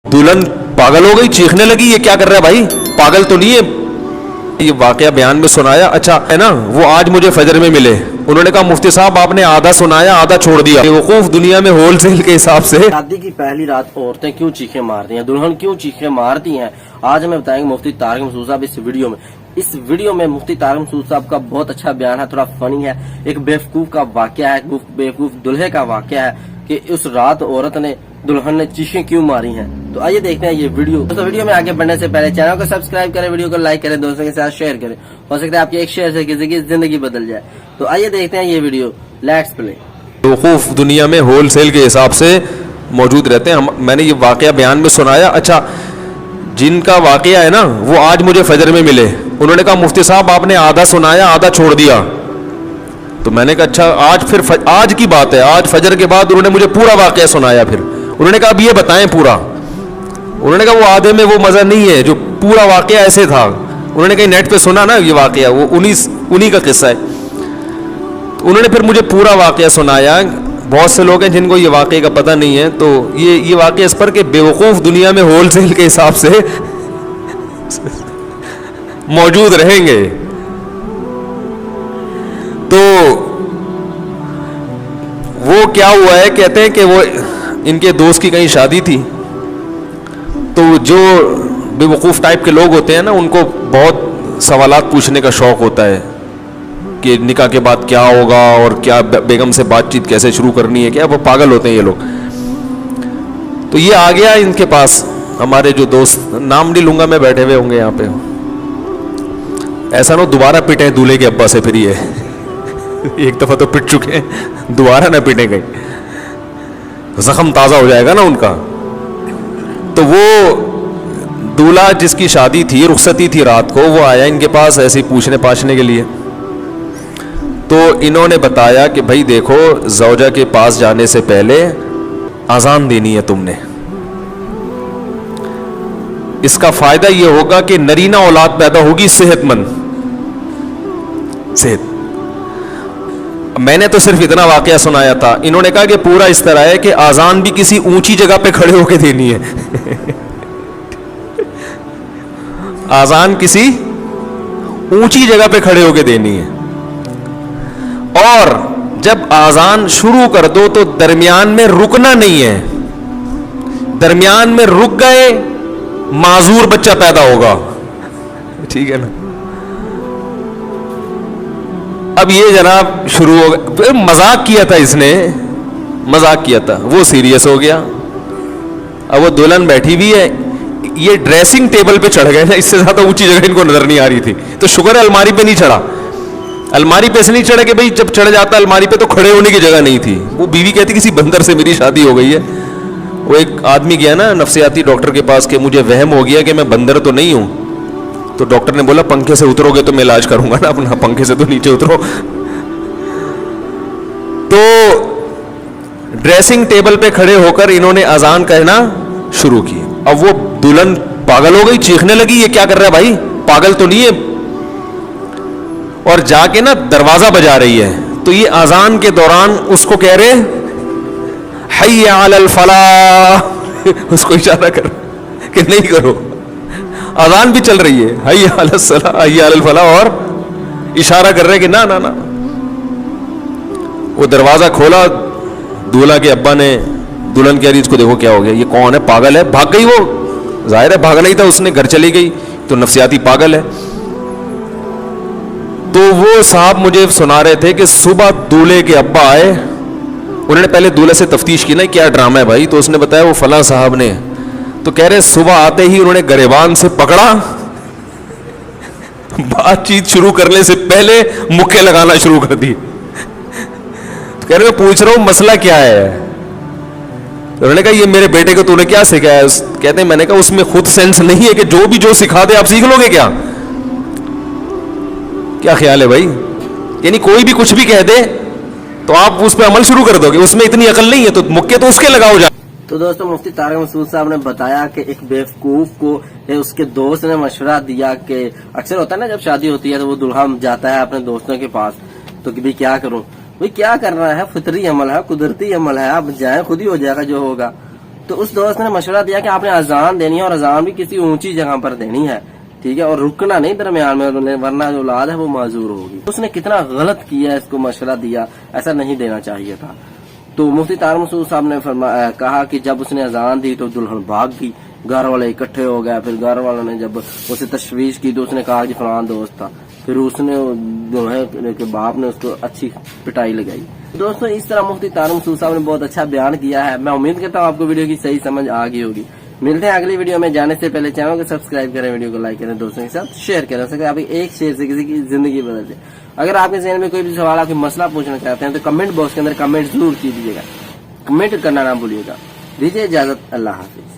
दुल्हन पागल हो गई, चीखने लगी ये क्या कर रहा है भाई, पागल तो नहीं है। ये वाकया बयान में सुनाया, अच्छा है ना। वो आज मुझे फजर में मिले, उन्होंने कहा मुफ्ती साहब आपने आधा सुनाया आधा छोड़ दिया। बेवकूफ दुनिया में होलसेल के हिसाब से। शादी की पहली रात औरतें क्यों चीखें मारती हैं, दुल्हन क्यों चीखें मारती हैं, आज हमें बताएंगे मुफ्ती तारिक मसूद साहब इस वीडियो में। इस वीडियो में मुफ्ती तारिक मसूद साहब का बहुत अच्छा बयान है, थोड़ा फनी है। एक बेवकूफ का वाकया है, बेवकूफ दुल्हे का वाकया है कि उस रात औरत ने दुल्हन ने चीखें क्यों मारी हैं। तो आइए देखते हैं ये वीडियो। तो वीडियो में आगे बढ़ने से पहले चैनल को सब्सक्राइब करें, वीडियो को लाइक करें, दोस्तों के साथ शेयर करें। हो सकता है आपके एक शेयर से किसी की जिंदगी बदल जाए। तो आइए देखते हैं ये वीडियो, लेट्स प्ले। बेवकूफ दुनिया में होलसेल के हिसाब से मौजूद रहते हैं। मैंने ये वाकया बयान में सुनाया, अच्छा जिनका वाकया है ना वो आज मुझे फजर में मिले, उन्होंने कहा मुफ्ती साहब आपने आधा सुनाया आधा छोड़ दिया। तो मैंने कहा अच्छा आज फिर आज की बात है, आज फजर के बाद उन्होंने मुझे पूरा वाकया सुनाया। फिर उन्होंने कहा अब ये बताएं पूरा। उन्होंने कहा वो आधे में वो मजा नहीं है, जो पूरा वाकया ऐसे था। उन्होंने कहीं नेट पे सुना ना ये वाकया, वो उन्हीं का किस्सा है। तो उन्होंने फिर मुझे पूरा वाकया सुनाया। बहुत से लोग हैं जिनको ये वाकये का पता नहीं है, तो ये वाकया इस पर कि बेवकूफ दुनिया में होलसेल के हिसाब से मौजूद रहेंगे। तो वो क्या हुआ है, कहते हैं कि वो इनके दोस्त की कहीं शादी थी, तो जो बेवकूफ़ टाइप के लोग होते हैं ना उनको बहुत सवालात पूछने का शौक़ होता है कि निकाह के बाद क्या होगा और क्या बेगम से बातचीत कैसे शुरू करनी है, क्या वो पागल होते हैं ये लोग। तो ये आ गया इनके पास, हमारे जो दोस्त, नाम नहीं लूँगा मैं, बैठे हुए होंगे यहाँ पे। ऐसा ना दोबारा पिटे दूल्हे के अब्बा से फिर ये एक दफ़ा तो पिट चुके हैं, दोबारा ना पिटे कहीं, जख्म ताज़ा हो जाएगा ना उनका। तो वो दूल्हा जिसकी शादी थी, रुखसती थी रात को, वो आया इनके पास ऐसे ही पूछने पाछने के लिए। तो इन्होंने बताया कि भाई देखो ज़ौजा के पास जाने से पहले अजान देनी है तुमने, इसका फायदा ये होगा कि नरीना औलाद पैदा होगी सेहतमंद। सेहत मैंने तो सिर्फ इतना वाकया सुनाया था, इन्होंने कहा कि पूरा इस तरह है कि आजान भी किसी ऊंची जगह पे खड़े होकर देनी है आजान किसी ऊंची जगह पे खड़े होकर देनी है, और जब आजान शुरू कर दो तो दरमियान में रुकना नहीं है। दरमियान में रुक गए माजूर बच्चा पैदा होगा, ठीक है ना। अब ये जनाब शुरू हो गया, मजाक किया था इसने, मजाक किया था, वो सीरियस हो गया। अब वो दुल्हन बैठी भी है, ये ड्रेसिंग टेबल पे चढ़ गए ना, इससे ज्यादा ऊंची जगह इनको नजर नहीं आ रही थी। तो शुक्र है अलमारी पे नहीं चढ़ा, अलमारी पे से नहीं चढ़ा कि भाई जब चढ़ जाता अलमारी पे तो खड़े होने की जगह नहीं थी। वो बीवी कहती किसी बंदर से मेरी शादी हो गई है। वो एक आदमी गया ना नफ्सियाती डॉक्टर के पास कि मुझे वहम हो गया कि मैं बंदर तो नहीं हूं। तो डॉक्टर ने बोला पंखे से उतरोगे तो मैं इलाज करूंगा ना अपना, पंखे से तो नीचे उतरो। तो ड्रेसिंग टेबल पे खड़े होकर इन्होंने अजान कहना शुरू की। अब वो दुल्हन पागल हो गई, चीखने लगी ये क्या कर रहा है भाई, पागल तो नहीं है, और जाके ना दरवाजा बजा रही है। तो ये अजान के दौरान उसको कह रहे हय्या अलल फलाह उसको इशारा कर कि नहीं करो, अजान भी चल रही है, हय्या अलल सलाह हय्या अलल फलाह, और इशारा कर रहे कि ना ना ना। वो दरवाजा खोला, दूल्हा के अब्बा ने, दुल्हन कह रही इसको देखो क्या हो गया, ये कौन है, पागल है। भाग गई वो, जाहिर है भागना ही था उसने, घर चली गई, तो नफसियाती पागल है। तो वो साहब मुझे सुना रहे थे कि सुबह दूल्हे के अब्बा आए, उन्होंने पहले दूल्हे से तफ्तीश की ना क्या ड्रामा है भाई, तो उसने बताया वो फला साहब ने। तो कह रहे सुबह आते ही उन्होंने गरेबान से पकड़ा, बातचीत शुरू करने से पहले मुक्के लगाना शुरू कर दी। तो कह रहे मैं पूछ रहा हूं मसला क्या है। तो उन्होंने कहा ये मेरे बेटे को तूने क्या सिखाया। कहते हैं मैंने कहा उसमें खुद सेंस नहीं है कि जो सिखा दे आप सीख लोगे क्या, क्या ख्याल है भाई। यानी कोई भी कुछ भी कह दे तो आप उस पर अमल शुरू कर दोगे, उसमें इतनी अकल नहीं है तो मुक्के तो उसके लगाओ जा। तो दोस्तों मुफ्ती तारिक मसूद साहब ने बताया कि एक बेवकूफ को उसके दोस्त ने मशवरा दिया कि अक्सर होता है ना जब शादी होती है तो वो दुल्हा जाता है अपने दोस्तों के पास, तो कि भी क्या करूं, भाई क्या करना है, फितरी अमल है, कुदरती अमल है, आप जाए खुद ही हो जाएगा जो होगा। تو اس دوست نے مشورہ دیا کہ آپ نے اذان دینی ہے اور اذان بھی کسی اونچی جگہ پر دینی ہے، ٹھیک ہے، اور رکنا نہیں درمیان میں، ورنہ جو اولاد ہے وہ معذور ہوگی. اس نے کتنا غلط کیا، اس کو مشورہ دیا، ایسا نہیں دینا چاہیے تھا. تو مفتی طارق مسعود صاحب نے کہا کہ جب اس نے اذان دی تو دلہن بھاگ گئی، گھر والے اکٹھے ہو گئے. پھر گھر والوں نے جب اسے تشویش کی تو اس نے کہا کہ فلان دوست تھا. پھر اس نے جو ہے کہ باپ نے اس کو اچھی پٹائی لگائی. دوستوں اس طرح مفتی طارق مسعود صاحب نے بہت اچھا بیان کیا ہے. میں امید کرتا ہوں آپ کو ویڈیو کی صحیح سمجھ آ گئی ہوگی. ملتے ہیں اگلی ویڈیو میں. جانے سے پہلے چینل کو سبسکرائب کریں، ویڈیو کو لائک کریں، دوستوں کے ساتھ شیئر کریں. سکتے آپ ایک شیئر سے کسی کی زندگی بدل جائے. اگر آپ کے ذہن میں کوئی بھی سوال، آپ کوئی مسئلہ پوچھنا چاہتے ہیں تو کمنٹ باکس کے اندر کمنٹ ضرور کیجیے گا، کمنٹ کرنا نہ بھولیے گا. دیجیے اجازت، اللہ حافظ.